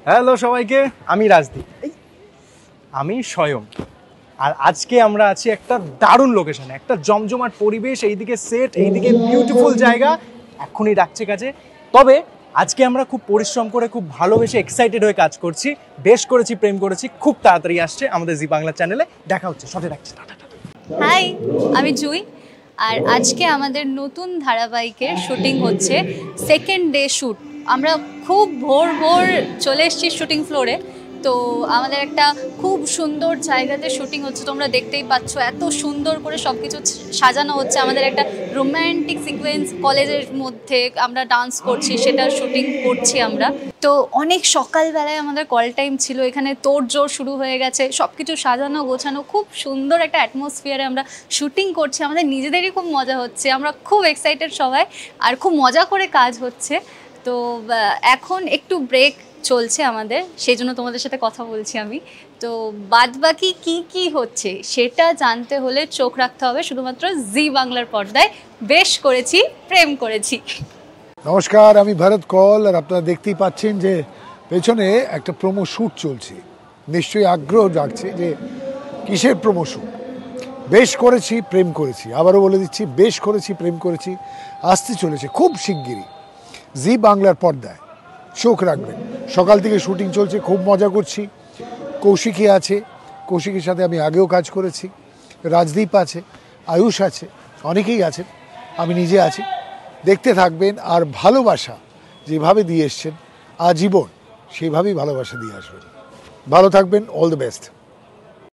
Hello সবাইকে, আমি রাজদীপ, আমি স্বয়ং। আর আজকে আমরা আছি একটা দারুণ লোকেশনে, একটা জমজমাট পরিবেশ, এইদিকে সেট, এইদিকে বিউটিফুল জায়গা, এক্ষুনি ডাকছে কাছে। তবে আজকে আমরা খুব পরিশ্রম করে, খুব ভালোবেসে, এক্সাইটেড হয়ে কাজ করছি। বেশ করেছি, প্রেম করেছি, খুব তাড়াতাড়ি আসছে আমাদের জি বাংলা চ্যানেলে। দেখা হচ্ছে, সাথে রাখছি। হাই, আমি জুই। আর আজকে আমাদের নতুন ধারাবাহিকের শুটিং হচ্ছে, সেকেন্ড ডে শ্যুট। আমরা খুব ভোর চলে এসেছি শুটিং ফ্লোরে। তো আমাদের একটা খুব সুন্দর জায়গাতে শুটিং হচ্ছে, তোমরা দেখতেই পাচ্ছ। এত সুন্দর করে সব কিছু সাজানো হচ্ছে। আমাদের একটা রোম্যান্টিক সিকোয়েন্স কলেজের মধ্যে আমরা ডান্স করছি, সেটার শুটিং করছি আমরা। তো অনেক সকালবেলায় আমাদের কল টাইম ছিল, এখানে তোড়জোড় শুরু হয়ে গেছে, সব কিছু সাজানো গোছানো, খুব সুন্দর একটা অ্যাটমসফিয়ারে আমরা শুটিং করছি। আমাদের নিজেদেরই খুব মজা হচ্ছে, আমরা খুব এক্সাইটেড সবাই, আর খুব মজা করে কাজ হচ্ছে। তো এখন একটু ব্রেক চলছে আমাদের, সেই জন্য তোমাদের সাথে কথা বলছি আমি। তো বাদবাকি কি হচ্ছে সেটা জানতে হলে চোখ রাখতে হবে শুধুমাত্র জি বাংলার পর্দায়। বেশ করেছি, প্রেম করেছি। নমস্কার, আমি ভরত কল। আর আপনারা দেখতেই পাচ্ছেন যে পেছনে একটা প্রোমো শ্যুট চলছে। নিশ্চয়ই আগ্রহ জাগছে যে কিসের প্রোমো শ্যুট। বেশ করেছি, প্রেম করেছি, আবারও বলে দিচ্ছি, বেশ করেছি, প্রেম করেছি আসতে চলেছে খুব শিগগিরই জি বাংলার পর্দায়। চোখ রাখবেন। সকাল থেকে শুটিং চলছে, খুব মজা করছি। কৌশিকী আছে, কৌশিকের সাথে আমি আগেও কাজ করেছি। রাজদীপ আছে, আয়ুষ আছে, অনেকেই আছেন, আমি নিজে আছি। দেখতে থাকবেন, আর ভালোবাসা যেভাবে দিয়ে এসছেন আজীবন, সেইভাবেই ভালোবাসা দিয়ে আসবেন। ভালো থাকবেন, অল দ্য বেস্ট।